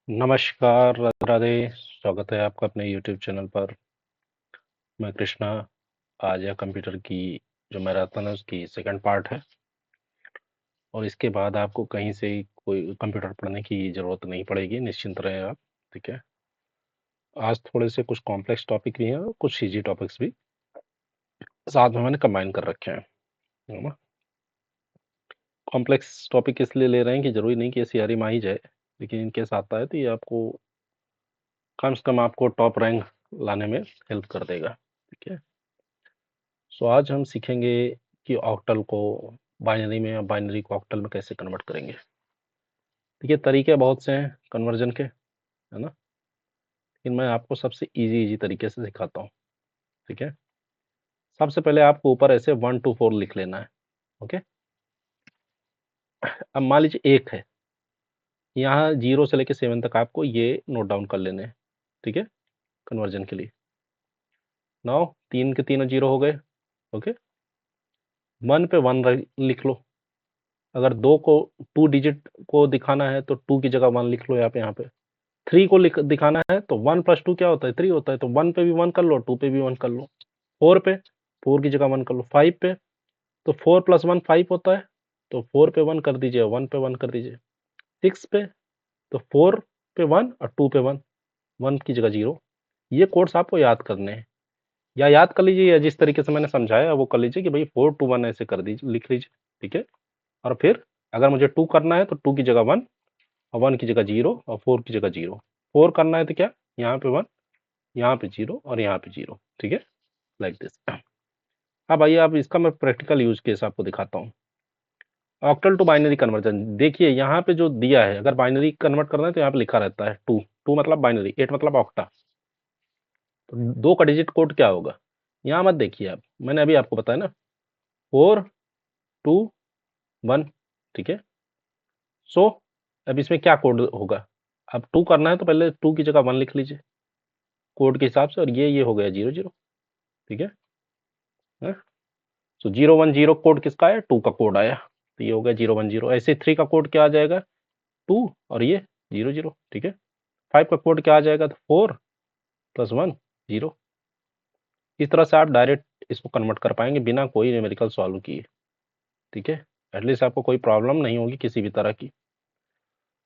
नमस्कार, राधे राधे। स्वागत है आपका अपने यूट्यूब चैनल पर। मैं कृष्णा। आज यह कंप्यूटर की जो मैराथन है उसकी सेकंड पार्ट है और इसके बाद आपको कहीं से कोई कंप्यूटर पढ़ने की ज़रूरत नहीं पड़ेगी, निश्चिंत रहें आप। ठीक है। आज थोड़े से कुछ कॉम्प्लेक्स टॉपिक भी हैं और कुछ इजी टॉपिक्स भी साथ में मैंने कंबाइन कर रखे हैं, है ना। कॉम्प्लेक्स टॉपिक इसलिए ले रहे हैं कि ज़रूरी नहीं कि सीआरई में आ ही जाए, लेकिन इनकेस आता है तो ये आपको कम से कम आपको टॉप रैंक लाने में हेल्प कर देगा। ठीक है। सो आज हम सीखेंगे कि ऑक्टल को बाइनरी में या बाइनरी को ऑक्टल में कैसे कन्वर्ट करेंगे। देखिए, तरीके बहुत से हैं कन्वर्जन के, है ना। लेकिन मैं आपको सबसे इजी तरीके से सिखाता हूँ। ठीक है। सबसे पहले आपको ऊपर ऐसे 1 to 4 लिख लेना है। ओके। अब मान लीजिए एक है, यहाँ 0 से लेके 7 तक आपको ये नोट डाउन कर लेने हैं। ठीक है, कन्वर्जन के लिए। नाउ 3 के तीनों 0 हो गए। ओके। 1 पे 1 लिख लो। अगर 2 को 2 डिजिट को दिखाना है तो 2 की जगह 1 लिख लो। यहाँ पे 3 को दिखाना है तो 1 + 2 क्या होता है? 3 होता है। तो 1 पे भी 1 कर लो, 2 पे भी 1 कर लो। 4 पे 4 की जगह 1 कर लो। 5 पे तो 4 + 1 5 होता है, तो 4 पे 1 कर दीजिए, 1 पे 1 कर दीजिए। 6 पे तो 4 पे 1 और 2 पे 1, 1 की जगह 0। ये कोड्स आपको याद करने हैं, या याद कर लीजिए या जिस तरीके से मैंने समझाया वो कर लीजिए कि भाई 4 to 1 ऐसे कर दीजिए, लिख लीजिए। ठीक है। और फिर अगर मुझे 2 करना है तो 2 की जगह 1 और 1 की जगह 0 और 4 की जगह 0। 4 करना है तो क्या, यहाँ पे 1, यहाँ पे 0 और यहाँ पे 0। ठीक है, लाइक दिस। अब आइए, अब इसका मैं प्रैक्टिकल यूज केस आपको दिखाता हूँ। Octal to binary conversion. देखिए यहाँ पे जो दिया है, अगर बाइनरी कन्वर्ट करना है तो यहाँ पे लिखा रहता है 2। 2 मतलब बाइनरी, 8 मतलब ऑक्टा। तो 2 का डिजिट कोड क्या होगा? यहाँ मत देखिए आप, मैंने अभी आपको बताया ना, 4 2 1। ठीक है। सो अब इसमें क्या कोड होगा? अब 2 करना है तो पहले 2 की जगह 1 लिख लीजिए कोड के हिसाब से, और ये हो गया 0 0। ठीक है। सो 0 1 0 कोड किसका है? 2 का कोड आया, तो ये हो गया 0 1 0। ऐसे 3 का कोड क्या आ जाएगा? 2 और ये 0 0। ठीक है। 5 का कोड क्या आ जाएगा? तो 4 + 1 0। इस तरह से आप डायरेक्ट इसको कन्वर्ट कर पाएंगे बिना कोई न्यूमेरिकल सॉल्व किए। ठीक है। एटलीस्ट आपको कोई प्रॉब्लम नहीं होगी किसी भी तरह की।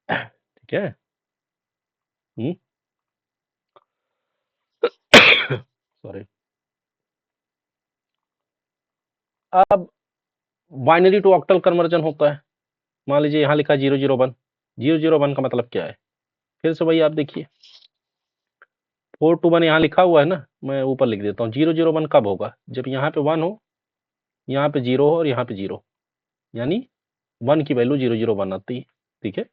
ठीक है। सॉरी। अब बाइनरी टू ऑक्टल कन्वर्जन होता है। मान लीजिए यहाँ लिखा 0 0 1। 0 0 1 का मतलब क्या है? फिर से वही आप देखिए, 4 to 1 यहाँ लिखा हुआ है ना, मैं ऊपर लिख देता हूँ। 0 0 1 कब होगा? जब यहाँ पे 1 हो, यहाँ पे 0 हो और यहाँ पे 0, यानी 1 की वैल्यू 0 0 1 आती है। ठीक है,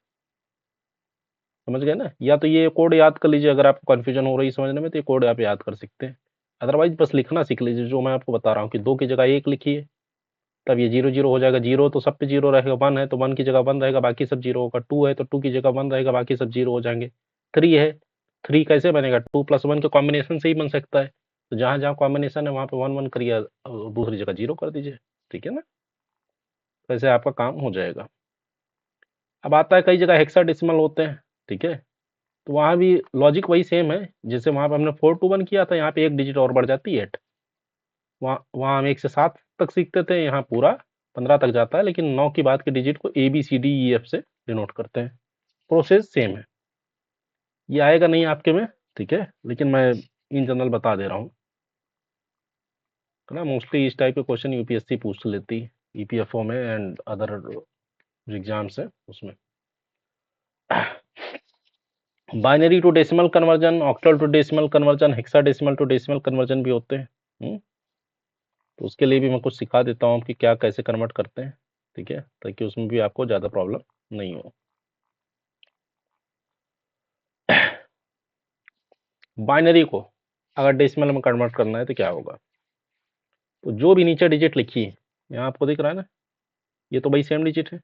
समझ गए ना। या तो ये कोड याद कर लीजिए, अगर आपको कन्फ्यूजन हो रही है समझने में तो ये कोड आप याद कर सकते हैं। अदरवाइज बस लिखना सीख लीजिए, जो मैं आपको बता रहा हूँ कि 2 की जगह 1 लिखिए, तब ये 0 0 हो जाएगा। 0 तो सब पे 0 रहेगा, 1 है तो 1 की जगह 1 रहेगा, बाकी सब 0 होगा। 2 है तो 2 की जगह 1 रहेगा, बाकी सब 0 हो जाएंगे। 3 है, 3 कैसे बनेगा? 2 + 1 के कॉम्बिनेशन से ही बन सकता है। तो जहाँ जहाँ कॉम्बिनेशन है वहाँ पे 1 1 करिए और दूसरी जगह 0 कर दीजिए। ठीक है ना, तो ऐसे आपका काम हो जाएगा। अब आता है कई जगह हेक्साडेसिमल होते हैं। ठीक है, तो वहाँ भी लॉजिक वही सेम है, जैसे वहाँ पे हमने 4 to 1 किया था, यहाँ पे एक डिजिट और बढ़ जाती है 8। वहाँ वहाँ हम 1 से 7 तक सीखते थे, यहाँ पूरा 15 तक जाता है, लेकिन 9 की बाद के डिजिट को ABCDEF से डिनोट करते हैं। प्रोसेस सेम है, ये आएगा नहीं आपके में। ठीक है, लेकिन मैं इन जनरल बता दे रहा हूँ, है ना। मोस्टली इस टाइप के क्वेश्चन यूपीएससी पूछ लेती है, ईपीएफओ में एंड अदर एग्जाम्स है उसमें। Binary to decimal conversion, octal to decimal conversion, hexadecimal to decimal conversion भी होते हैं। तो उसके लिए भी मैं कुछ सिखा देता हूँ कि क्या कैसे कन्वर्ट करते हैं। ठीक है, ताकि उसमें भी आपको ज़्यादा प्रॉब्लम नहीं हो। बाइनरी को अगर डेसिमल में कन्वर्ट करना है तो क्या होगा? तो जो भी नीचे डिजिट लिखी है, यहाँ आपको दिख रहा है ना, ये तो भाई सेम डिजिट है।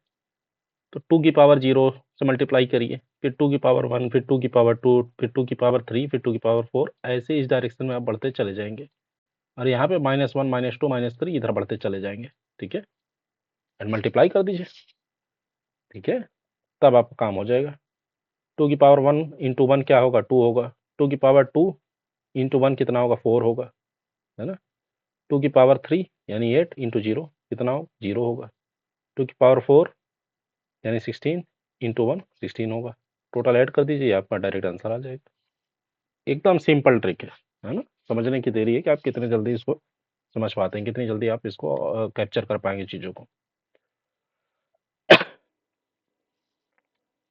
तो 2 की पावर 0 से मल्टीप्लाई करिए, फिर 2 की पावर 1, फिर 2 की पावर 2, फिर 2 की पावर 3, फिर 2 की पावर 4, ऐसे इस डायरेक्शन में आप बढ़ते चले जाएंगे। और यहाँ पे -1 -2 -3 इधर बढ़ते चले जाएंगे। ठीक है, एंड मल्टीप्लाई कर दीजिए। ठीक है, तब आपका काम हो जाएगा। 2 की पावर 1 इंटू 1 क्या होगा, 2 होगा। 2 की पावर 2 इंटू 1 कितना होगा, 4 होगा, है ना। 2 की पावर 3 यानी 8 इंटू 0 कितना हो, 0 होगा। 2 की पावर 4 यानी 16 इंटू 1 16 होगा। टोटल ऐड कर दीजिए, आपका डायरेक्ट आंसर आ जाएगा। एकदम सिंपल ट्रिक है ना। समझने की देरी है कि आप कितने जल्दी इसको समझ पाते हैं, कितनी जल्दी आप इसको कैप्चर कर पाएंगे चीज़ों को।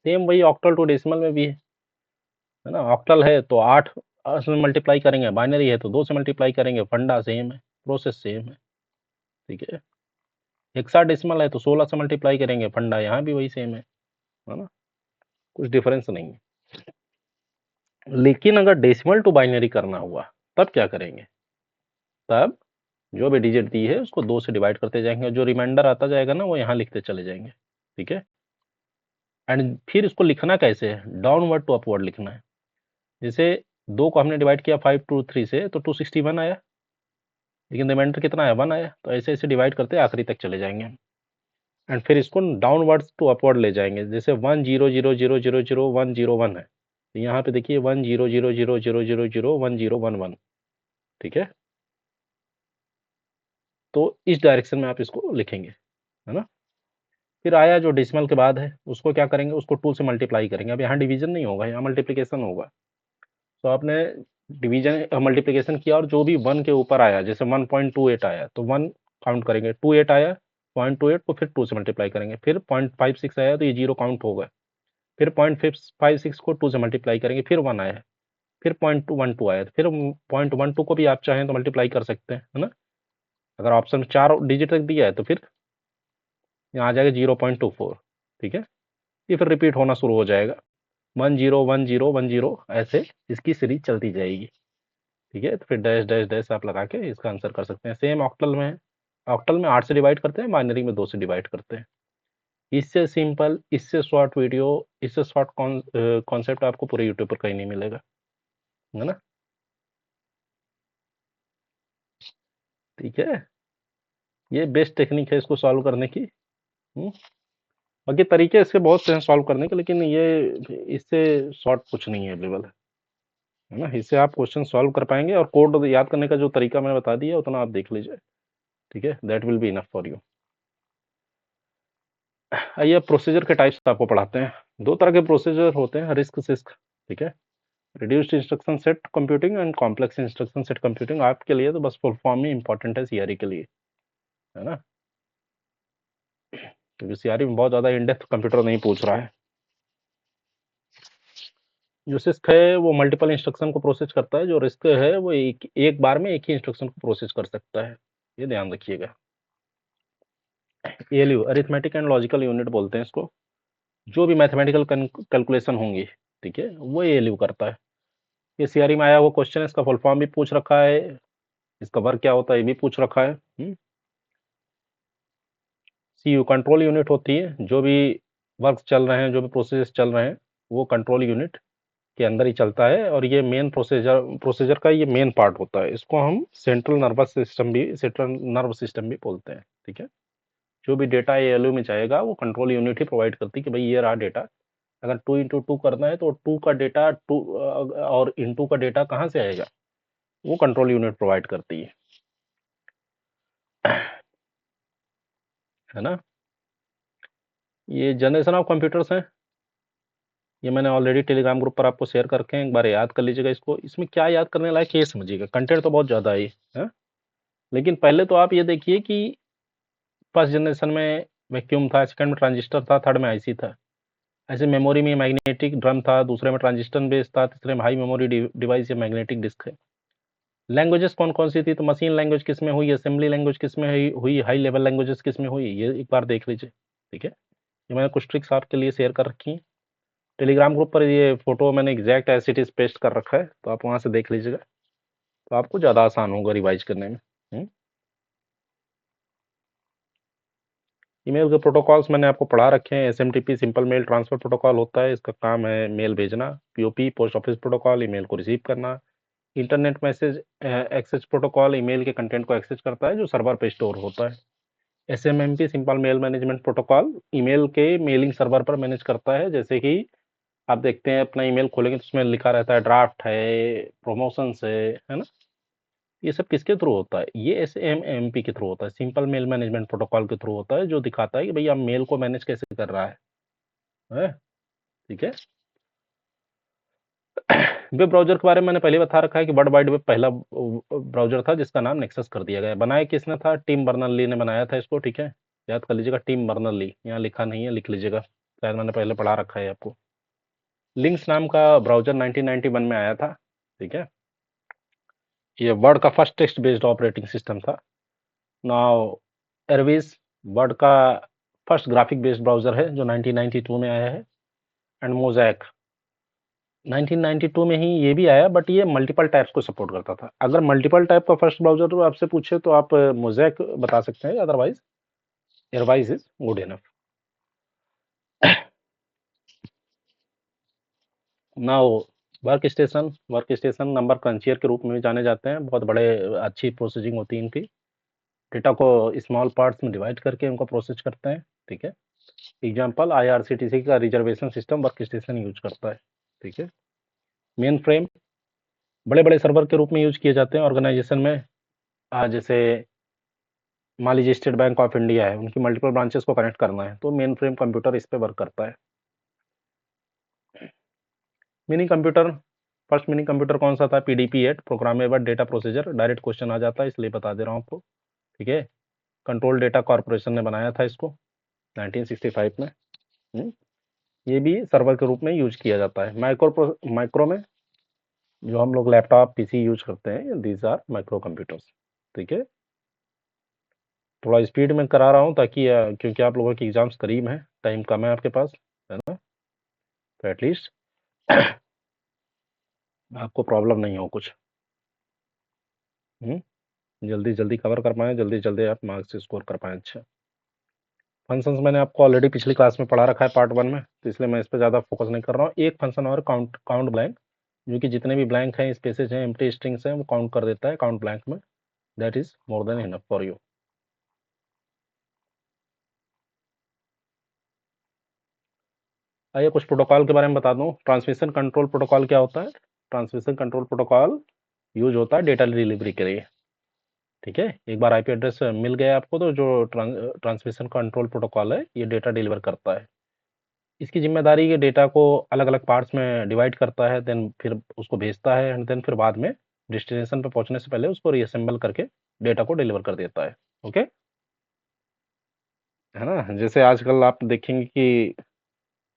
सेम वही ऑक्टल टू डेसिमल में भी है ना। ऑक्टल है तो 8 से मल्टीप्लाई करेंगे, बाइनरी है तो 2 से मल्टीप्लाई करेंगे, फंडा सेम है, प्रोसेस सेम है, ठीक है। हेक्साडेसिमल है तो 16 से मल्टीप्लाई करेंगे, फंडा यहाँ भी वही सेम है ना, कुछ डिफरेंस नहीं है। लेकिन अगर डेसिमल टू बाइनरी करना हुआ तब क्या करेंगे, तब जो भी डिजिट दी है उसको 2 से डिवाइड करते जाएंगे, जो रिमाइंडर आता जाएगा ना वो यहाँ लिखते चले जाएंगे, ठीक है। एंड फिर इसको लिखना कैसे है, डाउनवर्ड टू अपवर्ड लिखना है। जैसे 2 को हमने डिवाइड किया 5 टू 3 से तो 261 आया, लेकिन रिमाइंडर कितना आया, 1 आया, तो ऐसे ऐसे डिवाइड करते आखिरी तक चले जाएंगे। एंड फिर इसको डाउनवर्ड्स टू अपवर्ड ले जाएंगे। जैसे 1 0 0 0 0 0 1 0 1 है, तो यहाँ पे देखिए 1 0 0 0 0 0 0 1 0 1 1, ठीक है। तो इस डायरेक्शन में आप इसको लिखेंगे, है ना। फिर आया जो डेसिमल के बाद है उसको क्या करेंगे, उसको 2 से मल्टीप्लाई करेंगे। अब यहाँ डिवीजन नहीं होगा, यहाँ मल्टीप्लिकेशन होगा। तो आपने डिवीजन मल्टीप्लिकेशन किया और जो भी 1 के ऊपर आया, जैसे 1.28 आया तो 1 काउंट करेंगे, 28 आया 0.28 को फिर 2 से मल्टीप्लाई करेंगे, फिर 0.56 आया तो ये 0 काउंट होगा, फिर 0.56 को 2 से मल्टीप्लाई करेंगे, फिर 1 आया, फिर 0.12 आया, फिर 0.12 को भी आप चाहें तो मल्टीप्लाई कर सकते हैं, है ना। अगर ऑप्शन में 4 डिजिट तक दिया है तो फिर यहाँ आ जाएगा 0.24, ठीक है। ये फिर रिपीट होना शुरू हो जाएगा, 1 0 1 0 1 0, ऐसे इसकी सीरीज चलती जाएगी, ठीक है। तो फिर डैश डैश डैश आप लगा के इसका आंसर कर सकते हैं। सेम ऑक्टल में है, ऑक्टल में 8 से डिवाइड करते हैं, बाइनरी में 2 से डिवाइड करते हैं। इससे सिंपल, इससे शॉर्ट वीडियो, इससे शॉर्ट कॉन्सेप्ट आपको पूरे यूट्यूब पर कहीं नहीं मिलेगा, है ना, ठीक है। ये बेस्ट टेक्निक है इसको सॉल्व करने की। बाकी तरीके इसके बहुत से हैं सॉल्व करने के, लेकिन ये इससे शॉर्ट कुछ नहीं है अवेलेबल, है ना। इससे आप क्वेश्चन सॉल्व कर पाएंगे और कोड याद करने का जो तरीका मैंने बता दिया उतना आप देख लीजिए, ठीक है। That will be enough for you. आइए प्रोसीजर के टाइप्स आपको पढ़ाते हैं। 2 तरह के प्रोसीजर होते हैं, रिस्क सिस्क, ठीक है। Reduced instruction set computing and complex instruction set computing. आपके लिए तो बस फुल फॉर्म ही इंपॉर्टेंट है सीआरई के लिए, है ना, क्योंकि सीआरई में बहुत ज़्यादा इन डेप्थ कंप्यूटर नहीं पूछ रहा है। जो सिस्क है वो मल्टीपल इंस्ट्रक्शन को प्रोसेस करता है, जो रिस्क है वो एक बार में एक ही इंस्ट्रक्शन को प्रोसेस कर सकता है, ये ध्यान रखिएगा। ALU arithmetic and logical unit बोलते हैं इसको। जो भी मैथमेटिकल कैलकुलेशन होंगी, ठीक है, वो एएलयू करता है। ये सीआरई में आया हुआ क्वेश्चन है, इसका फुल फॉर्म भी पूछ रखा है, इसका वर्क क्या होता है ये भी पूछ रखा है। सीयू कंट्रोल यूनिट होती है, जो भी वर्क चल रहे हैं, जो भी प्रोसेस चल रहे हैं वो कंट्रोल यूनिट के अंदर ही चलता है, और ये मेन प्रोसीजर का ये मेन पार्ट होता है। इसको हम सेंट्रल नर्व सिस्टम भी बोलते हैं, ठीक है। जो भी डेटा एएलयू में जाएगा वो कंट्रोल यूनिट ही प्रोवाइड करती है कि भाई ये रहा डेटा। अगर 2 × 2 करना है तो 2 का डेटा 2 और इनटू का डेटा कहाँ से आएगा, वो कंट्रोल यूनिट प्रोवाइड करती है ना। ये जनरेशन ऑफ कंप्यूटर्स हैं, ये मैंने ऑलरेडी टेलीग्राम ग्रुप पर आपको शेयर करके एक बार याद कर लीजिएगा इसको। इसमें क्या याद करने लायक है ये समझिएगा, कंटेंट तो बहुत ज़्यादा है, लेकिन पहले तो आप ये देखिए कि फर्स्ट जनरेशन में वैक्यूम था, सेकंड में ट्रांजिस्टर था, थर्ड में आईसी था। ऐसे मेमोरी में मैग्नेटिक ड्रम था, दूसरे में ट्रांजिस्टर बेस था, तीसरे में हाई मेमोरी डिवाइस या मैग्नेटिक डिस्क है। लैंग्वेजेस कौन कौन सी थी, तो मशीन लैंग्वेज किस में हुई, असेंबली लैंग्वेज किस में हुई, हाई लेवल लैंग्वेजेस किस में हुई, ये एक बार देख लीजिए, ठीक है। ये मैंने कुछ ट्रिक्स आपके लिए शेयर कर रखी हैं टेलीग्राम ग्रुप पर। ये फोटो मैंने exact as it is paste कर रखा है, तो आप वहाँ से देख लीजिएगा, तो आपको ज़्यादा आसान होगा रिवाइज करने में। ईमेल के प्रोटोकॉल्स मैंने आपको पढ़ा रखे हैं। SMTP simple mail transfer protocol होता है, इसका काम है मेल भेजना। POP post office protocol email को रिसीव करना। Internet message access protocol email के कंटेंट को एक्सेस करता है जो सर्वर पे स्टोर होता है। SMMP simple mail management protocol email के मेलिंग सर्वर पर मैनेज करता है, जैसे कि आप देखते हैं अपना ईमेल खोलेंगे तो उसमें लिखा रहता है ड्राफ्ट है, प्रमोशंस है ना? ये सब किसके थ्रू होता है? ये एसएमएमपी के थ्रू होता है, सिंपल मेल मैनेजमेंट प्रोटोकॉल के थ्रू होता है, जो दिखाता है कि भैया मेल को मैनेज कैसे कर रहा है? ठीक है। वेब ब्राउज़र के बारे में मैंने पहले बता रखा है कि वर्ल्ड वाइड वेब पहला ब्राउज़र था जिसका नाम नेक्सस कर दिया गया। बनाया किसने था? टिम बर्नर्स-ली ने बनाया था इसको, ठीक है? याद कर लीजिएगा, टिम बर्नर्स-ली, यहाँ लिखा नहीं है, लिख लीजिएगा, शायद मैंने पहले पढ़ा रखा है आपको। लिंक्स नाम का ब्राउज़र 1991 में आया था, ठीक है? ये वर्ड का first text based operating system था। नाउ एरविस वर्ड का फर्स्ट ग्राफिक बेस्ड ब्राउज़र है जो 1992 में आया है। एंड मोज़ैक 1992 में ही ये भी आया, बट ये मल्टीपल टैब्स को सपोर्ट करता था। अगर मल्टीपल टैब का फर्स्ट ब्राउज़र आपसे पूछे तो आप मोज़ैक बता सकते हैं, अदरवाइज़ एरवाइज़ is good enough. Now work station number cruncher के रूप में भी जाने जाते हैं। बहुत बड़े अच्छी प्रोसेसिंग होती है इनकी। डेटा को स्मॉल पार्ट्स में डिवाइड करके उनको प्रोसेस करते हैं, ठीक है? एग्जाम्पल आईआरसीटीसी का reservation system work station use करता है, ठीक है? मेन फ्रेम बड़े बड़े सर्वर के रूप में यूज किए जाते हैं ऑर्गेनाइजेशन में। जैसे मान लीजिए स्टेट बैंक ऑफ इंडिया है, उनकी मल्टीपल ब्रांचेस को कनेक्ट करना है तो मेन फ्रेम कंप्यूटर इस पे वर्क करता है। Mini computer, first mini computer कौन सा था? PDP-8, programmable data procedure. Direct question आ जाता है इसलिए बता दे रहा हूँ आपको, ठीक है? कंट्रोल डेटा कॉर्पोरेशन ने बनाया था इसको 1965 में। ये भी सर्वर के रूप में यूज किया जाता है। माइक्रो में जो हम लोग लैपटॉप पीसी यूज करते हैं, दीज आर माइक्रो कंप्यूटर्स, ठीक है? थोड़ा स्पीड में करा रहा हूँ ताकि क्योंकि आप लोगों की एग्जाम्स करीब हैं, टाइम कम है आपके पास, है ना? तो एटलीस्ट आपको प्रॉब्लम नहीं हो कुछ। जल्दी जल्दी कवर कर पाएँ, जल्दी जल्दी आप मार्क्स स्कोर कर पाएँ अच्छा। फंक्शंस मैंने आपको ऑलरेडी पिछली क्लास में पढ़ा रखा है पार्ट 1 में, तो इसलिए मैं इस पे ज़्यादा फोकस नहीं कर रहा हूँ। एक फंक्शन और काउंट काउंट ब्लैंक, जो कि जितने भी ब्लैंक हैं, स्पेसेज हैं, एम्प्टी स्ट्रिंग्स हैं, वो काउंट कर देता है काउंट ब्लैंक में। That is more than enough for you. आइए कुछ प्रोटोकॉल के बारे में बता दूँ। ट्रांसमिशन कंट्रोल प्रोटोकॉल क्या होता है? ट्रांसमिशन कंट्रोल प्रोटोकॉल यूज होता है डेटा डिलीवरी के लिए, ठीक है? एक बार आईपी एड्रेस मिल गया आपको तो जो ट्रांसमिशन कंट्रोल प्रोटोकॉल है, ये डेटा डिलीवर करता है। इसकी जिम्मेदारी ये डेटा को अलग अलग पार्ट्स में डिवाइड करता है, देन फिर उसको भेजता है, एंड देन फिर बाद में डेस्टिनेशन पे पहुंचने से पहले उसको रीअसेंबल करके डेटा को डिलीवर कर देता है। ओके, है ना? जैसे आजकल आप देखेंगे कि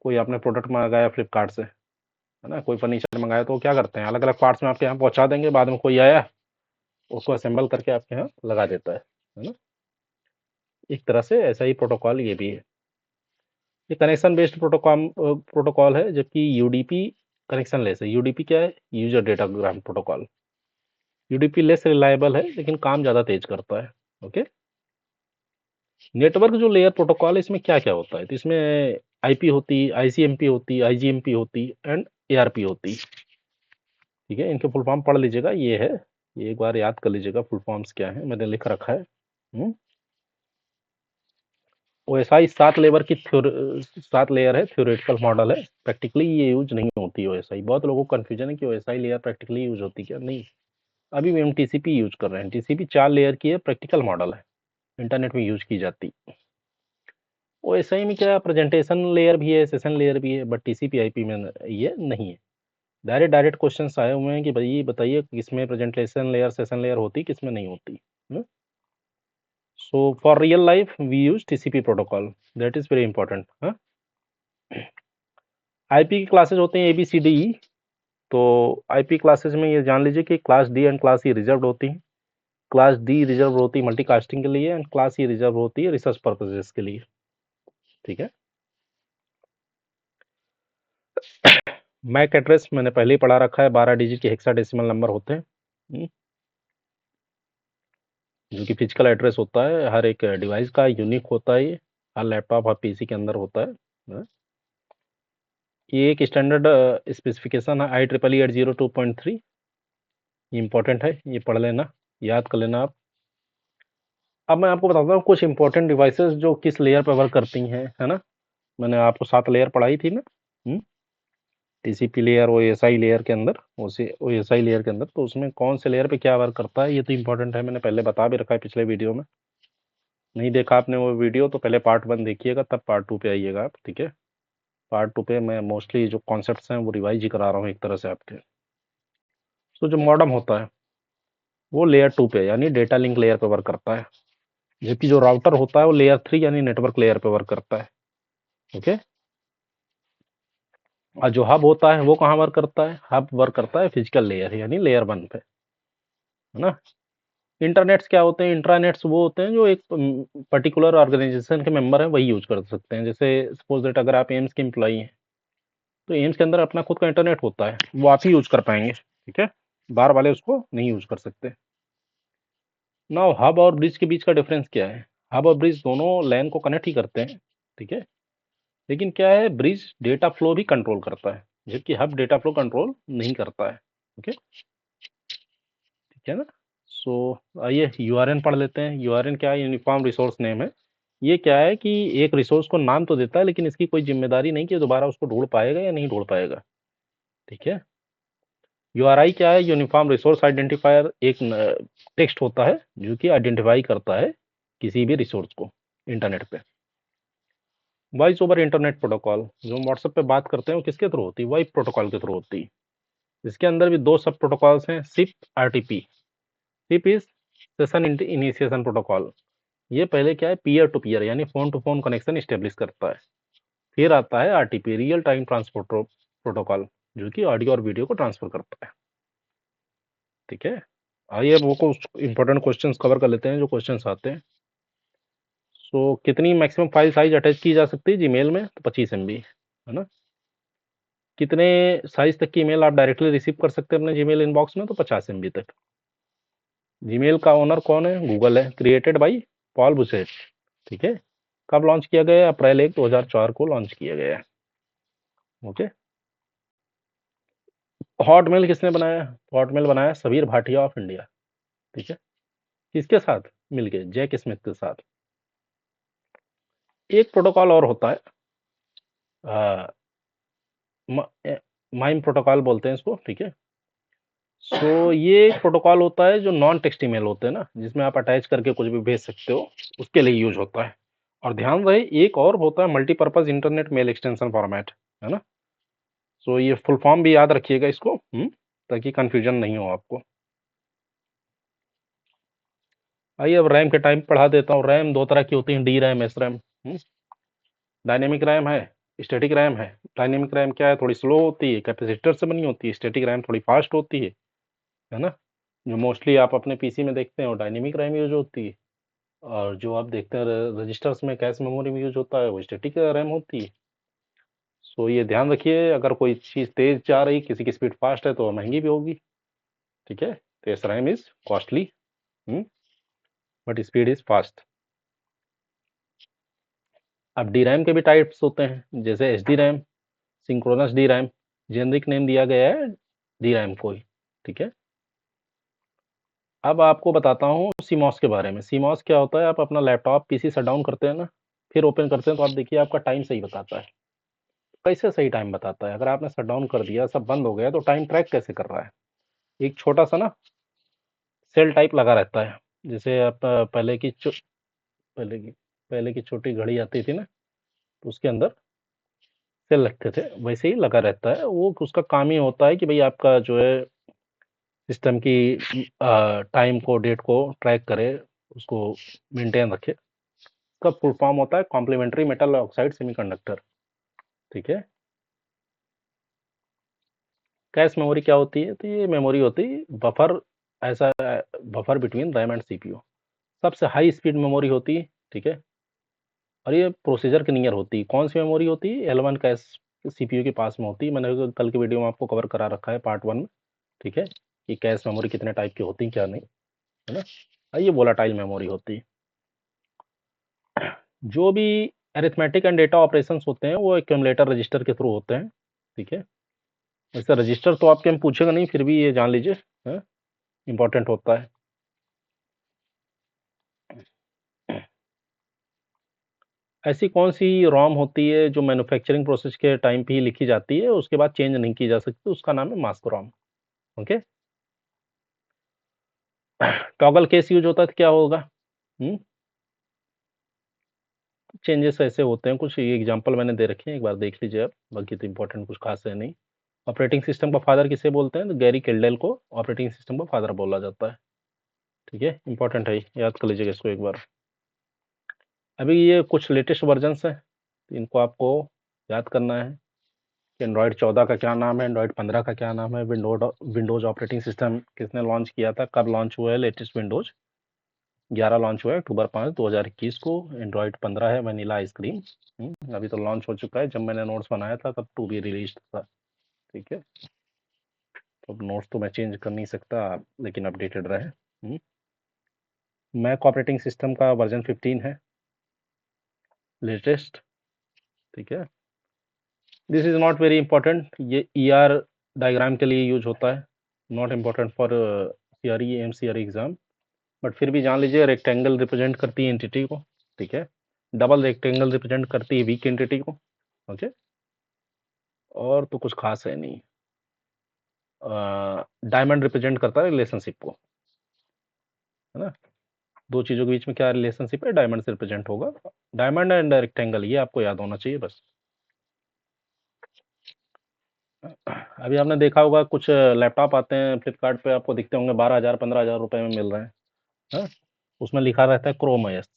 कोई आपने प्रोडक्ट मंगाया फ्लिपकार्ट से, है ना? कोई फर्नीचर मंगाया तो वो क्या करते हैं, अलग अलग पार्ट्स में आपके यहाँ पहुंचा देंगे, बाद में कोई आया उसको असेंबल करके आपके यहाँ लगा देता है ना? एक तरह से ऐसा ही प्रोटोकॉल ये भी है। ये कनेक्शन बेस्ड प्रोटोकॉल है, जबकि यूडीपी कनेक्शन लेस है। यूडीपी क्या है? User datagram protocol. UDP less reliable है लेकिन काम ज़्यादा तेज करता है। ओके, नेटवर्क जो लेयर प्रोटोकॉल है, इसमें क्या क्या होता है? तो इसमें आईपी होती, आईसीएमपी होती, आईजीएमपी होती, एंड एआरपी होती, ठीक है? इनके फुल फॉर्म पढ़ लीजिएगा, ये है, ये एक बार याद कर लीजिएगा फुल फॉर्म्स क्या है, मैंने लिख रखा है। ओएसआई 7 लेयर है, थ्योरेटिकल मॉडल है, प्रैक्टिकली ये यूज नहीं होती ओएसआई। बहुत लोगों को कन्फ्यूजन है कि ओएसआई लेयर प्रैक्टिकली यूज होती क्या? नहीं, अभी भी हम टीसीपी यूज कर रहे हैं। टीसीपी 4 लेयर की है, प्रैक्टिकल मॉडल है, इंटरनेट में यूज की जाती। ओएसआई में क्या, प्रेजेंटेशन लेयर भी है, सेशन लेयर भी है, बट टीसीपी आईपी में ये नहीं है। डायरेक्ट डायरेक्ट क्वेश्चंस आए हुए हैं कि भाई बताइए किसमें प्रेजेंटेशन लेयर, सेशन लेयर होती, किसमें नहीं होती। So for real life we use TCP protocol, that is very important. IP की क्लासेज होते हैं ABCDE। तो आईपी क्लासेज में ये जान लीजिए कि class D and class E reserve होती हैं। क्लास डी रिजर्व होती है मल्टीकास्टिंग के लिए, एंड क्लास ई रिजर्व होती है रिसर्च पर्पजेस के लिए, ठीक है? मैक एड्रेस मैंने पहले ही पढ़ा रखा है, 12 डिजिट के हेक्साडेसिमल नंबर होते हैं, जो कि फिजिकल एड्रेस होता है, हर एक डिवाइस का यूनिक होता है, ये हर लैपटॉप हर पीसी के अंदर होता है। ये एक स्टैंडर्ड स्पेसिफिकेशन है, IEEE 802.3। ये इंपॉर्टेंट है, ये पढ़ लेना, याद कर लेना आप। अब मैं आपको बताता हूँ कुछ इंपॉर्टेंट डिवाइसेस जो किस लेयर पर वर्क करती हैं, है ना? मैंने आपको 7 लेयर पढ़ाई थी ना। टीसीपी लेयर ओएसआई लेयर के अंदर, ओएसआई लेयर के अंदर, तो उसमें कौन से लेयर पे क्या वर्क करता है ये तो इंपॉर्टेंट है, मैंने पहले बता भी रखा है पिछले वीडियो में। नहीं देखा आपने वो वीडियो तो पहले पार्ट 1 देखिएगा, तब पार्ट 2 पे आइएगा आप, ठीक है। पार्ट 2 पे मैं मोस्टली जो कॉन्सेप्ट्स हैं वो रिवाइज ही करा रहा हूँ एक तरह से आपके। तो जो मॉडम होता है वो लेयर 2 पे यानी डेटा लिंक लेयर पे वर्क करता है, जबकि जो राउटर होता है वो लेयर 3 यानी नेटवर्क लेयर पे वर्क करता है, ओके। और जो हब होता है वो कहाँ वर्क करता है? हब वर्क करता है फिजिकल लेयर यानी लेयर 1 पे, है ना। इंटरनेट्स क्या होते हैं? इंट्रानेट्स वो होते हैं जो एक पर्टिकुलर ऑर्गेनाइजेशन के मेंबर हैं वही यूज कर सकते हैं। जैसे सपोज दैट अगर आप एम्स के एम्प्लॉई हैं तो एम्स के अंदर अपना खुद का इंटरनेट होता है, वो आप ही यूज कर पाएंगे, ठीक है। बाहर वाले उसको नहीं यूज कर सकते। नाउ हब और ब्रिज के बीच का डिफरेंस क्या है? हब और ब्रिज दोनों लैन को कनेक्ट ही करते हैं, ठीक है। लेकिन क्या है, ब्रिज डेटा फ्लो भी कंट्रोल करता है, जबकि हब डेटा फ्लो कंट्रोल नहीं करता है, ओके, ठीक है ना। सो आइए यूआरएन पढ़ लेते हैं। यूआरएन क्या है? यूनिफॉर्म रिसोर्स नेम है। ये क्या है कि एक रिसोर्स को नाम तो देता है लेकिन इसकी कोई जिम्मेदारी नहीं कि दोबारा उसको ढूंढ पाएगा या नहीं ढूंढ पाएगा, ठीक है। यूआरआई क्या है? यूनिफॉर्म रिसोर्स आइडेंटिफायर एक टेक्स्ट होता है जो कि आइडेंटिफाई करता है किसी भी रिसोर्स को इंटरनेट पे। वॉइस ओवर इंटरनेट प्रोटोकॉल, जो हम व्हाट्सएप पे बात करते हैं वो किसके थ्रू होती है? वॉइस प्रोटोकॉल के थ्रू होती है। इसके अंदर भी दो सब प्रोटोकॉल्स हैं, SIP, RTP. SIP is session initiation protocol. ये पहले क्या है, पीयर टू पीयर यानी phone to phone connection establish करता है। फिर आता है RTP, real time transport protocol, जो कि ऑडियो और वीडियो को ट्रांसफर करता है, ठीक है। आइए वो कुछ इंपॉर्टेंट क्वेश्चंस कवर कर लेते हैं जो क्वेश्चंस आते हैं। सो कितनी मैक्सिमम फाइल साइज अटैच की जा सकती है जीमेल में? तो 25 MB, है ना। कितने साइज तक की ईमेल आप डायरेक्टली रिसीव कर सकते हैं अपने जीमेल इनबॉक्स में? तो 50 MB तक। जीमेल का ओनर कौन है? गूगल है, क्रिएटेड बाई पॉल बुसेट, ठीक है। कब लॉन्च किया गया है? अप्रैल 1 2004 को लॉन्च किया गया है, ओके। हॉटमेल किसने बनाया? हॉटमेल बनाया सबीर भाटिया ऑफ इंडिया, ठीक है। किसके साथ मिलके? जैक स्मिथ के साथ। एक प्रोटोकॉल और होता है, माइम प्रोटोकॉल बोलते हैं इसको, ठीक है। सो ये एक प्रोटोकॉल होता है जो नॉन टेक्स्ट ईमेल होते हैं ना, जिसमें आप अटैच करके कुछ भी भेज सकते हो, उसके लिए यूज होता है। और ध्यान रहे एक और होता है multipurpose internet mail extension format, है ना। सो ये फुल फॉर्म भी याद रखिएगा इसको, ताकि कंफ्यूजन नहीं हो आपको। आइए अब रैम के टाइम पढ़ा देता हूँ। रैम दो तरह की होती है, D RAM, S RAM. Dynamic RAM है, स्टैटिक रैम है। डायनेमिक रैम क्या है? थोड़ी स्लो होती है, कैपेसिटर से बनी होती है। स्टैटिक रैम थोड़ी फास्ट होती है ना। जो मोस्टली आप अपने पीसी में देखते हैं वो डायनेमिक रैम यूज होती है, और जो आप देखते हैं रजिस्टर्स में कैश मेमोरी में यूज होता है वो स्टैटिक रैम होती है। सो ये ध्यान रखिए, अगर कोई चीज़ तेज जा रही, किसी की स्पीड फास्ट है तो महंगी भी होगी, ठीक है। तो S RAM is costly, but speed is fast. अब डी रैम के भी टाइप्स होते हैं, जैसे H D RAM, synchronous D RAM. Generic name दिया गया है डी रैम को ही, ठीक है। अब आपको बताता हूँ सीमॉस के बारे में। सीमॉस क्या होता है? आप अपना लैपटॉप पीसी शट डाउन करते हैं ना, फिर ओपन करते हैं तो आप देखिए आपका टाइम सही बताता है। कैसे सही टाइम बताता है? अगर आपने शट डाउन कर दिया, सब बंद हो गया, तो टाइम ट्रैक कैसे कर रहा है? एक छोटा सा ना सेल टाइप लगा रहता है, जैसे आप पहले की पहले की छोटी घड़ी आती थी ना, तो उसके अंदर सेल लगते थे, वैसे ही लगा रहता है वो। उसका काम ही होता है कि भाई आपका जो है सिस्टम की टाइम को, डेट को ट्रैक करे, उसको मेंटेन रखे। इसका फुल फॉर्म होता है कॉम्प्लीमेंट्री मेटल ऑक्साइड सेमीकंडक्टर, ठीक है। कैश मेमोरी क्या होती है? तो ये मेमोरी होती है बफर, ऐसा buffer between RAM and CPU. सबसे हाई स्पीड मेमोरी होती है, ठीक है। और ये प्रोसीजर के नियर होती है। कौन सी मेमोरी होती है? L1 कैश सीपीयू के पास में होती है। मैंने तो कल की वीडियो में आपको कवर करा रखा है पार्ट 1 में, ठीक है, कि कैश मेमोरी कितने टाइप की होती है क्या नहीं, है ना। ये वोलाटाइल मेमोरी होती है। जो भी अरिथमेटिक एंड डेटा ऑपरेशंस होते हैं वो एक्यूमुलेटर रजिस्टर के थ्रू होते हैं, ठीक है। वैसे रजिस्टर तो आपके हम पूछेगा नहीं, फिर भी ये जान लीजिए, इंपॉर्टेंट होता है। ऐसी कौन सी रॉम होती है जो मैन्युफैक्चरिंग प्रोसेस के टाइम पे ही लिखी जाती है, उसके बाद चेंज नहीं की जा सकती, उसका नाम है mask ROM. Okay. Toggle case use होता है तो क्या होगा? चेंजेस ऐसे होते हैं कुछ, ये एग्जांपल मैंने दे रखे हैं, एक बार देख लीजिए आप, बाकी तो इंपॉर्टेंट कुछ खास है नहीं। ऑपरेटिंग सिस्टम का फादर किसे बोलते हैं? तो गैरी किल्डेल को ऑपरेटिंग सिस्टम का फादर बोला जाता है। ठीक है, इंपॉर्टेंट है, याद कर लीजिएगा इसको एक बार। अभी ये कुछ लेटेस्ट वर्जन्स हैं, तो इनको आपको याद करना है कि एंड्रॉयड 14 का क्या नाम है, एंड्रॉयड 15 का क्या नाम है, विंडोज ऑपरेटिंग सिस्टम किसने लॉन्च किया था, कब लॉन्च हुआ है। लेटेस्ट विंडोज 11 लॉन्च हुआ है अक्टूबर 5 2021 को। एंड्रॉयड 15 है वनीला आइसक्रीम। अभी तो लॉन्च हो चुका है, जब मैंने नोट्स बनाया था तब टू बी रिलीज था। ठीक है, तो अब नोट्स तो मैं चेंज कर नहीं सकता, लेकिन अपडेटेड रहे। मैक ऑपरेटिंग सिस्टम का वर्जन 15 है लेटेस्ट। ठीक है, this is not very important, ये ER डायग्राम के लिए यूज होता है, not important for CRE MCRE exam, but फिर भी जान लीजिए, रेक्टेंगल रिप्रेजेंट करती है एंटिटी को। ठीक है, डबल रेक्टेंगल रिप्रेजेंट करती है वीक एंटिटी को। ओके, और तो कुछ खास है नहीं। डायमंड रिप्रेजेंट करता है रिलेशनशिप को, है ना। दो चीज़ों के बीच में क्या रिलेशनशिप है, डायमंड से रिप्रेजेंट होगा। डायमंड एंड रेक्टेंगल, ये आपको याद होना चाहिए बस। अभी आपने देखा होगा कुछ लैपटॉप आते हैं फ्लिपकार्ट पे, आपको दिखते होंगे 12,000 15,000 रुपए में मिल रहे हैं। हाँ? उसमें लिखा रहता है क्रोम ओएस।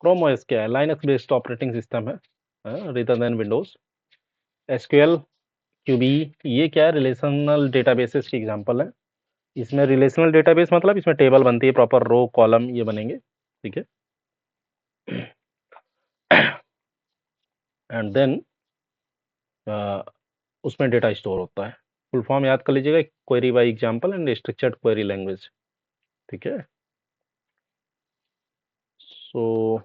क्रोम ओएस क्या है? लाइनक्स बेस्ड ऑपरेटिंग सिस्टम है, rather than Windows. SQL, QB, ये क्या है? रिलेशनल डेटाबेसेस की एग्जांपल है। इसमें रिलेशनल डेटाबेस मतलब इसमें टेबल बनती है, प्रॉपर रो कॉलम ये बनेंगे। ठीक है, एंड देन उसमें डेटा स्टोर होता है। फुल फॉर्म याद कर लीजिएगा, query by example and structured query language. ठीक है, सो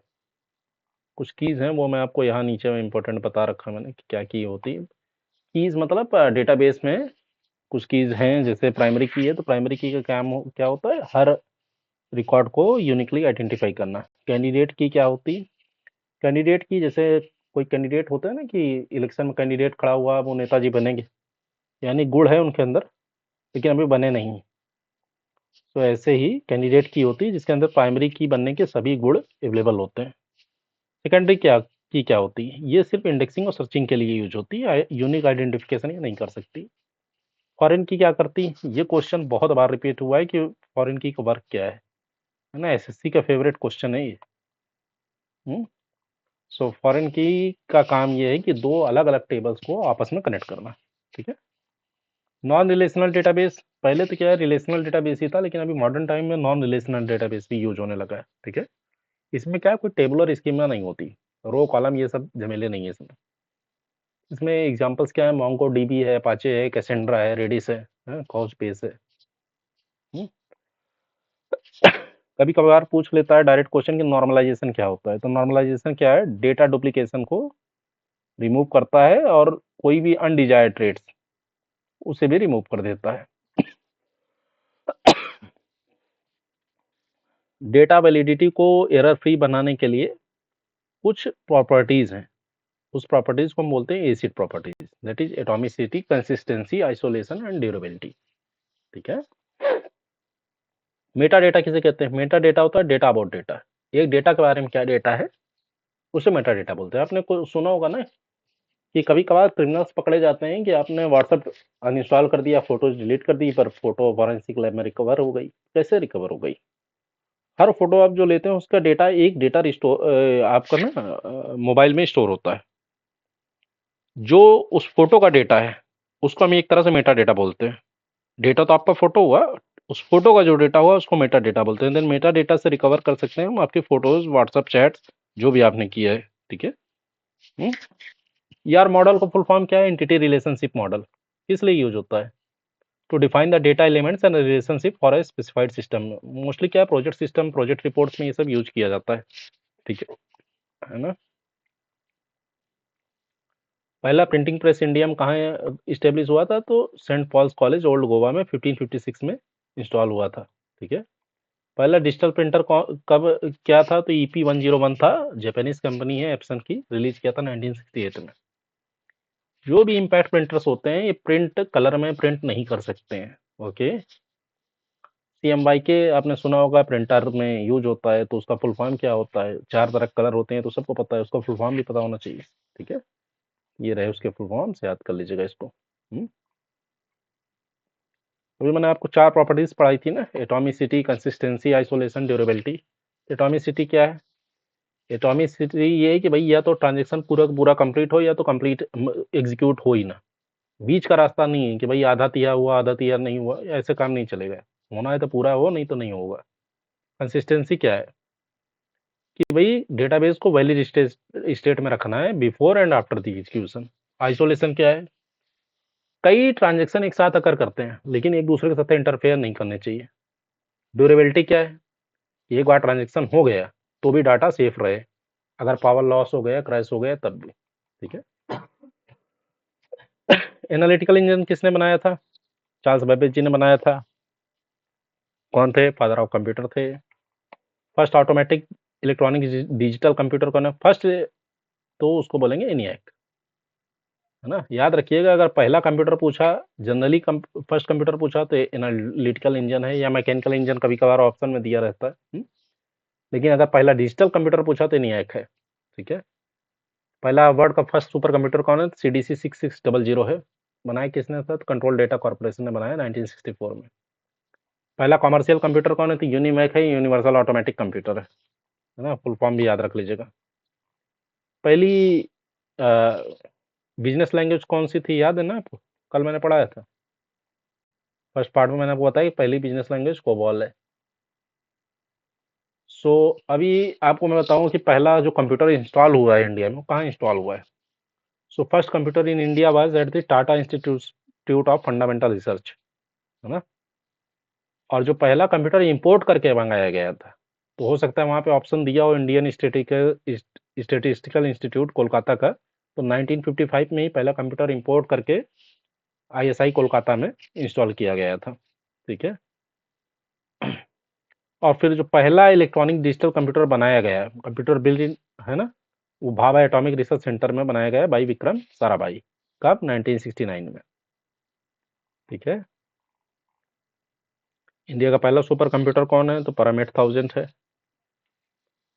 कुछ कीज़ हैं वो मैं आपको यहाँ नीचे में इंपॉर्टेंट बता रखा मैंने कि क्या की होती है। कीज़ मतलब डेटाबेस में कुछ कीज़ हैं, जैसे प्राइमरी की है तो प्राइमरी की का काम क्या होता है? हर रिकॉर्ड को यूनिकली आइडेंटिफाई करना। कैंडिडेट की क्या होती है? कैंडिडेट की, जैसे कोई कैंडिडेट होता है ना कि इलेक्शन में कैंडिडेट खड़ा हुआ, वो नेताजी बनेंगे, यानी गुण है उनके अंदर लेकिन अभी बने नहीं। तो ऐसे ही कैंडिडेट की होती है जिसके अंदर प्राइमरी की बनने के सभी गुण अवेलेबल होते हैं। सेकेंडरी क्या होती है? ये सिर्फ इंडेक्सिंग और सर्चिंग के लिए यूज होती है, यूनिक आइडेंटिफिकेशन ये नहीं कर सकती। फॉरेन की क्या करती है? ये क्वेश्चन बहुत बार रिपीट हुआ है कि फॉरेन की का वर्क क्या है ना, SSC का फेवरेट क्वेश्चन है ये। सो फॉरेन की का काम ये है कि दो अलग अलग टेबल्स को आपस में कनेक्ट करना। ठीक है, नॉन रिलेशनल डेटाबेस, पहले तो क्या है, रिलेशनल डेटाबेस ही था, लेकिन अभी मॉडर्न टाइम में नॉन रिलेशनल डेटाबेस भी यूज होने लगा है। ठीक है, इसमें क्या है, कोई टेबल और स्कीमा नहीं होती, रो कॉलम ये सब झमेले नहीं है इसमें। इसमें एग्जांपल्स क्या है? मोंगो डीबी है, अपाचे है, कैसेंड्रा है, रेडिस है, काउचबेस है। कभी कभार पूछ लेता है डायरेक्ट क्वेश्चन कि नॉर्मलाइजेशन क्या होता है। तो नॉर्मलाइजेशन क्या है? डेटा डुप्लीकेशन को रिमूव करता है और कोई भी अनडिजायर्ड ट्रेड्स उसे भी रिमूव कर देता है। डेटा वैलिडिटी को एरर फ्री बनाने के लिए कुछ प्रॉपर्टीज हैं, उस प्रॉपर्टीज को हम बोलते हैं acid properties, that is atomicity, consistency, isolation and durability. ठीक है, मेटा डेटा किसे कहते हैं? मेटा डेटा होता है डेटा अबाउट डेटा, एक डेटा के बारे में क्या डेटा है उसे मेटा डेटा बोलते हैं। आपने को सुना होगा ना कि कभी कभार क्रिमिनल्स पकड़े जाते हैं कि आपने व्हाट्सएप अनइंस्टॉल कर दिया, फोटोज डिलीट कर दी, पर फोटो फॉरेंसिक लैब में रिकवर हो गई। कैसे रिकवर हो गई? हर फोटो आप जो लेते हैं उसका डेटा, एक डेटा रिस्टोर आपका ना मोबाइल में स्टोर होता है। जो उस फोटो का डेटा है उसको हम एक तरह से मेटा डेटा बोलते हैं। डेटा तो आपका फोटो हुआ, उस फोटो का जो डेटा हुआ उसको मेटा डेटा बोलते हैं। देन मेटा डेटा से रिकवर कर सकते हैं हम आपकी फोटोज, व्हाट्सएप चैट्स, जो भी आपने किया है। ठीक है, यार मॉडल का फुल फॉर्म क्या है? Entity relationship model. किस लिए यूज होता है? To define the data elements and relationship for a specified system. Mostly क्या है, प्रोजेक्ट सिस्टम, प्रोजेक्ट रिपोर्ट्स में ये सब यूज किया जाता है। ठीक है ना। पहला प्रिंटिंग प्रेस इंडिया में कहाँ इस्टेब्लिश हुआ था? तो Saint Paul's College Old Goa में 1556 में इंस्टॉल हुआ था। ठीक है, पहला डिजिटल प्रिंटर कब क्या था? तो EP101 था, जापानीज कंपनी है एप्सन की, रिलीज किया था 1968 में। जो भी इम्पैक्ट प्रिंटर्स होते हैं ये प्रिंट कलर में प्रिंट नहीं कर सकते हैं। ओके, CMYK के आपने सुना होगा, प्रिंटर में यूज होता है, तो उसका फुल फॉर्म क्या होता है? 4 तरह कलर होते हैं तो सबको पता है, उसका फुल फॉर्म भी पता होना चाहिए। ठीक है, ये रहे उसके फुल फॉर्म से याद कर लीजिएगा इसको। अभी मैंने आपको 4 प्रॉपर्टीज पढ़ाई थी ना, atomicity, consistency, isolation, durability. Atomicity क्या है? एटॉमिसिटी ये है कि भाई या तो ट्रांजेक्शन पूरा का पूरा कंप्लीट हो, या तो कंप्लीट एग्जीक्यूट हो ही ना। बीच का रास्ता नहीं है कि भाई आधा तिया हुआ आधा तिया नहीं हुआ, ऐसे काम नहीं चलेगा। होना है तो पूरा हो, नहीं तो नहीं होगा। कंसिस्टेंसी क्या है? कि भाई डेटाबेस को वैलिड स्टेट में रखना है before and after the execution. Isolation क्या है? कई ट्रांजेक्शन एक साथ अकर करते हैं, लेकिन एक दूसरे के साथ इंटरफेयर नहीं करने चाहिए। ड्यूरेबिलिटी क्या है? एक बार ट्रांजेक्शन हो गया तो भी डाटा सेफ रहे, अगर पावर लॉस हो गया, क्रैश हो गया, तब भी। ठीक है। एनालिटिकल इंजन किसने बनाया था? चार्ल्स बेबेज जी ने बनाया था। कौन थे? फादर ऑफ कंप्यूटर थे। First automatic electronic digital computer कौन है? फर्स्ट तो उसको बोलेंगे ENIAC, है ना। याद रखिएगा, अगर पहला कंप्यूटर पूछा, जनरली फर्स्ट कंप्यूटर पूछा तो एनालिटिकल इंजन है, या मैकेनिकल इंजन कभी कभार ऑप्शन में दिया रहता है। लेकिन अगर पहला डिजिटल कंप्यूटर पूछा तो ENIAC है। ठीक है। पहला वर्ल्ड का फर्स्ट सुपर कंप्यूटर कौन है? CDC 6600 है। बनाया किसने था? कंट्रोल डेटा कॉर्पोरेशन ने बनाया 1964 में। पहला कॉमर्शियल कंप्यूटर कौन है? तो यूनिमैक है, यूनिवर्सल ऑटोमेटिक कंप्यूटर है ना। फुल फॉर्म भी याद रख लीजिएगा। पहली बिजनेस लैंग्वेज कौन सी थी, याद है ना आपको? कल मैंने पढ़ाया था फर्स्ट पार्ट में, मैंने आपको बताया कि पहली बिजनेस लैंग्वेज कोबॉल है। सो अभी आपको मैं बताऊं कि पहला जो कंप्यूटर इंस्टॉल हुआ है इंडिया में, कहाँ इंस्टॉल हुआ है? So first computer in India was at the Tata institute of fundamental research, है ना। और जो पहला कंप्यूटर इंपोर्ट करके मंगाया गया था, तो हो सकता है वहाँ पे ऑप्शन दिया हो इंडियन स्टेटिस्टिकल इंस्टीट्यूट कोलकाता का, तो 1955 में ही पहला कंप्यूटर इंपोर्ट करके ISI कोलकाता में इंस्टॉल किया गया था। ठीक है। और फिर जो पहला इलेक्ट्रॉनिक डिजिटल कंप्यूटर बनाया गया, कंप्यूटर बिल्ड इन, है ना, वो भाभा एटॉमिक रिसर्च सेंटर में बनाया गया बाई विक्रम साराभाई। कब? 1969 में। ठीक है। इंडिया का पहला सुपर कंप्यूटर कौन है? तो paramet 1000 है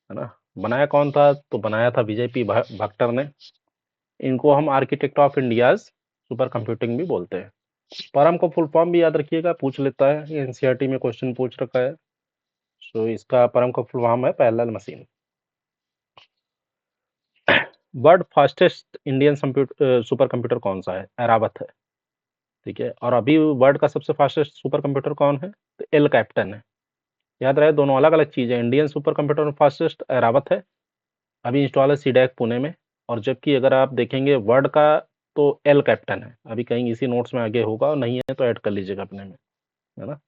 ना। बनाया कौन था? तो बनाया था विजय पी भट्टर ने। इनको हम architect of India's super computing भी बोलते हैं। परम को फुल फॉर्म भी याद रखिएगा, पूछ लेता है, एनसीईआरटी में क्वेश्चन पूछ रखा है। सो इसका परम का फुल फॉर्म है parallel machine. World fastest Indian super computer कौन सा है? एरावत है। ठीक है। और अभी वर्ल्ड का सबसे फास्टेस्ट सुपर कंप्यूटर कौन है? तो एल कैप्टन है। याद रहे, दोनों अलग अलग चीज़ है। इंडियन सुपर कंप्यूटर में फास्टेस्ट एरावत है, अभी इंस्टॉल है सीडैक पुणे में। और जबकि अगर आप देखेंगे वर्ल्ड का, तो एल कैप्टन है। अभी कहीं इसी नोट्स में आगे होगा, और नहीं है तो ऐड कर लीजिएगा अपने में, है ना।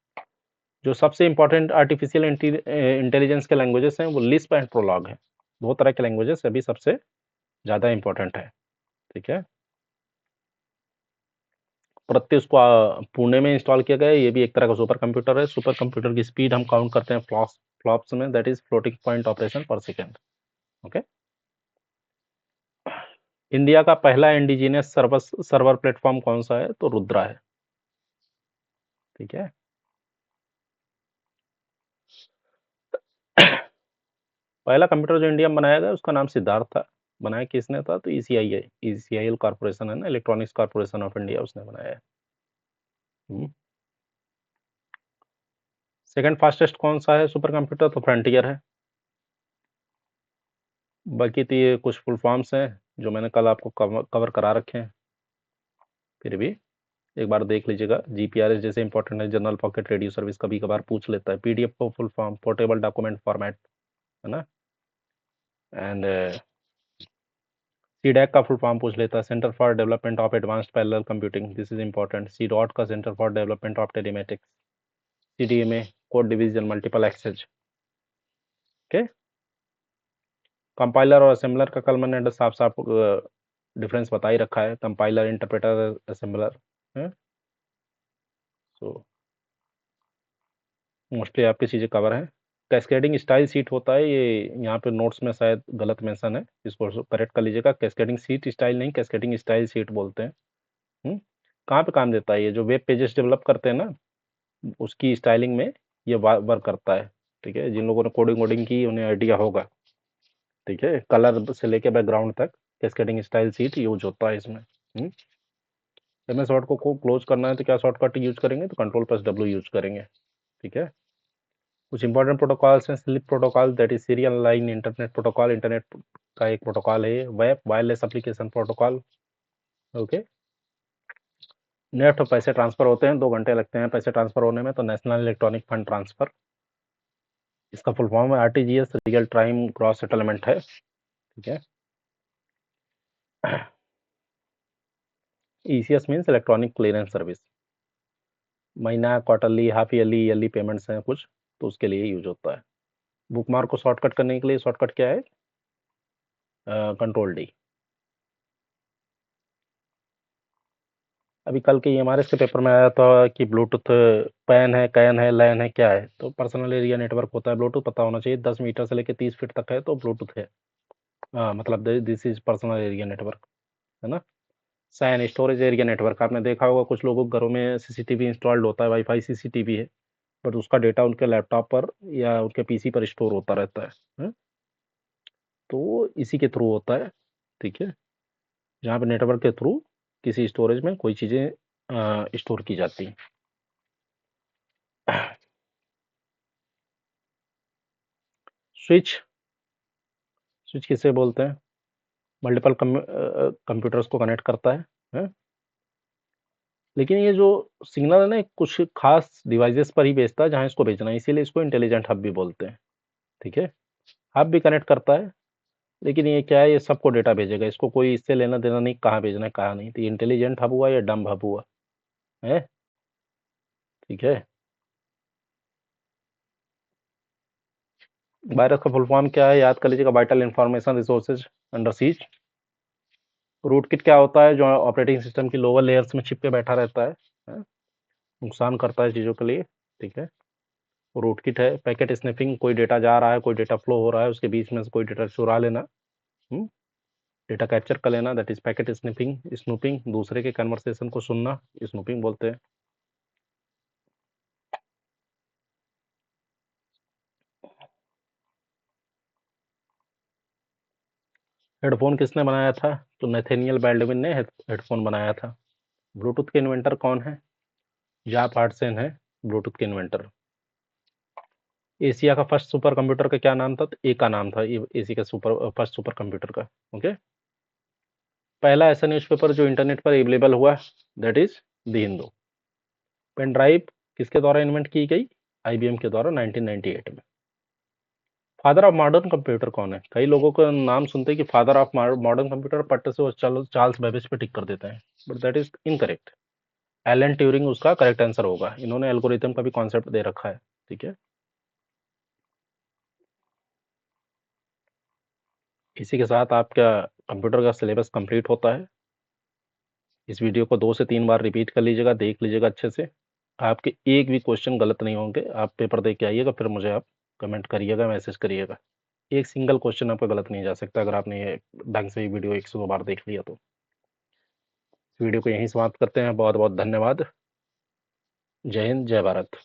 जो सबसे इंपॉर्टेंट आर्टिफिशियल इंटेलिजेंस के लैंग्वेजेस हैं वो लिस्प एंड प्रोलॉग है। 2 तरह के लैंग्वेजेस अभी सबसे ज़्यादा इंपॉर्टेंट है। ठीक है। प्रत्यय उसको पुणे में इंस्टॉल किया गया है, ये भी एक तरह का सुपर कंप्यूटर है। सुपर कंप्यूटर की स्पीड हम काउंट करते हैं फ्लॉप्स में, that is floating point operation पर सेकेंड। ओके। इंडिया का पहला इंडिजिनियस सर्वर प्लेटफॉर्म कौन सा है? तो रुद्रा है। ठीक है। पहला कंप्यूटर जो इंडिया में बनाया गया उसका नाम सिद्धार्थ था। बनाया किसने था? तो ECIL कॉर्पोरेशन है ना, इलेक्ट्रॉनिक्स कॉर्पोरेशन ऑफ इंडिया, उसने बनाया है। सेकंड फास्टेस्ट कौन सा है सुपर कंप्यूटर? तो फ्रंटियर है। बाकी तो ये कुछ फुल फॉर्म्स हैं जो मैंने कल आपको कवर करा रखे हैं, फिर भी एक बार देख लीजिएगा। GPRS जैसे इंपॉर्टेंट है, जनरल पॉकेट रेडियो सर्विस कभी कभार पूछ लेता है। PDF को full form portable document format, है ना। एंड CDAC का फुल फॉर्म पूछ लेता है, centre for development of advanced parallel computing, this is important. CDOT का centre for development of telematics. CDMA code division multiple access. Okay. Compiler और assembler का कल मैंने साफ साफ डिफरेंस बता ही रखा है, कंपाइलर, इंटरप्रेटर, असेंबलर है। सो मोस्टली आपकी चीज़ें कवर हैं। कैस्केडिंग स्टाइल शीट होता है, ये यहाँ पे नोट्स में शायद गलत मेंशन है, इसको करेक्ट कर लीजिएगा। कैस्केडिंग शीट स्टाइल नहीं, कैस्केडिंग स्टाइल शीट बोलते हैं। कहाँ पे काम देता है ये? जो वेब पेजेस डेवलप करते हैं ना, उसकी स्टाइलिंग में ये वर्क करता है। ठीक है, जिन लोगों ने कोडिंग वोडिंग की उन्हें आइडिया होगा। ठीक है, कलर से लेके बैकग्राउंड तक कैस्केडिंग स्टाइल शीट यूज होता है इसमें। एमएस वर्ड को क्लोज करना है तो क्या शॉर्टकट यूज करेंगे? तो कंट्रोल+W यूज करेंगे। ठीक है, कुछ इंपॉर्टेंट प्रोटोकॉल्स हैं। Sleep protocol, that is serial line internet protocol, internet का एक प्रोटोकॉल है। Web wireless application protocol. Okay, NEFT पैसे ट्रांसफर होते हैं, 2 घंटे लगते हैं पैसे ट्रांसफर होने में, तो नेशनल इलेक्ट्रॉनिक फंड ट्रांसफर। इसका फुल फॉर्म है RTGS, real time gross settlement है। ठीक है, ECS means electronic clearance service. महीना, क्वार्टरली, हाफ ईयरली पेमेंट्स हैं कुछ, तो उसके लिए यूज होता है। बुकमार्क को शॉर्टकट करने के लिए शॉर्टकट क्या है? Control D। अभी कल के एमआरएस के पेपर में आया था कि ब्लूटूथ पैन है, कैन है, लैन है, क्या है? तो पर्सनल एरिया नेटवर्क होता है। ब्लूटूथ पता होना चाहिए, 10 मीटर से लेकर 30 फीट तक है तो ब्लूटूथ है। हाँ, मतलब this is personal area network, है ना। सैन, स्टोरेज एरिया नेटवर्क, आपने देखा होगा कुछ लोगों के घरों में सीसीटीवी इंस्टॉल्ड होता है, वाईफाई सीसीटीवी है, बट उसका डेटा उनके लैपटॉप पर या उनके पीसी पर स्टोर होता रहता है। हाँ? तो इसी के थ्रू होता है। ठीक है, जहाँ पे नेटवर्क के थ्रू किसी स्टोरेज में कोई चीज़ें स्टोर की जाती हैं। स्विच, स्विच किसे बोलते हैं? मल्टीपल कंप्यूटर्स को कनेक्ट करता है? लेकिन ये जो सिग्नल है ना, कुछ खास डिवाइसेस पर ही भेजता है जहाँ इसको भेजना है, इसीलिए इसको इंटेलिजेंट हब भी बोलते हैं। ठीक है, हब भी कनेक्ट करता है, लेकिन ये क्या है, ये सबको डेटा भेजेगा, इसको कोई इससे लेना देना नहीं कहाँ भेजना है कहाँ नहीं। तो ये इंटेलिजेंट हब हुआ या डम्ब हब हुआ है? ठीक है, वायरस का फुल फॉर्म क्या है? याद कर लीजिएगा, vital information resources under seize. Root kit क्या होता है? जो ऑपरेटिंग सिस्टम की लोअर लेयर्स में छिप के बैठा रहता है? नुकसान करता है चीज़ों के लिए। ठीक है, रूट किट है। पैकेट स्निफिंग, कोई डेटा जा रहा है, कोई डेटा फ्लो हो रहा है, उसके बीच में से कोई डेटा चुरा लेना, डेटा कैप्चर कर लेना, that is packet sniffing. Snooping, दूसरे के कन्वर्सेशन को सुनना, स्नूपिंग बोलते हैं। हेडफोन किसने बनाया था? तो नेथेनियल बैल्डविन ने हेडफोन बनाया था। ब्लूटूथ के इन्वेंटर कौन है? जाप हार्टसेन है ब्लूटूथ के इन्वेंटर। एशिया का फर्स्ट सुपर कंप्यूटर का क्या नाम था? तो ए का नाम था एशिया का फर्स्ट सुपर कंप्यूटर का। ओके, पहला ऐसा न्यूज़पेपर जो इंटरनेट पर अवेलेबल हुआ, that is the Hindu. Pen drive किसके द्वारा इन्वेंट की गई? आईबीएम के द्वारा 1998 में। फादर ऑफ मॉडर्न कंप्यूटर कौन है? कई लोगों का नाम सुनते हैं कि फादर ऑफ मॉडर्न कंप्यूटर, पट्टे से वो चार्ल्स बेबेज पे टिक कर देते हैं, but that is incorrect. Alan Turing उसका करेक्ट आंसर होगा। इन्होंने एल्गोरिथम का भी कॉन्सेप्ट दे रखा है। ठीक है, इसी के साथ आपका कंप्यूटर का सिलेबस कंप्लीट होता है। इस वीडियो को 2 से 3 बार रिपीट कर लीजिएगा, देख लीजिएगा अच्छे से। आपके एक भी क्वेश्चन गलत नहीं होंगे। आप पेपर दे के आइएगा, फिर मुझे आप कमेंट करिएगा, मैसेज करिएगा। एक सिंगल क्वेश्चन आपका गलत नहीं जा सकता अगर आपने ये ढंग से ये वीडियो 1 से 2 बार देख लिया तो। वीडियो को यहीं समाप्त करते हैं। बहुत बहुत धन्यवाद। जय हिंद, जय भारत।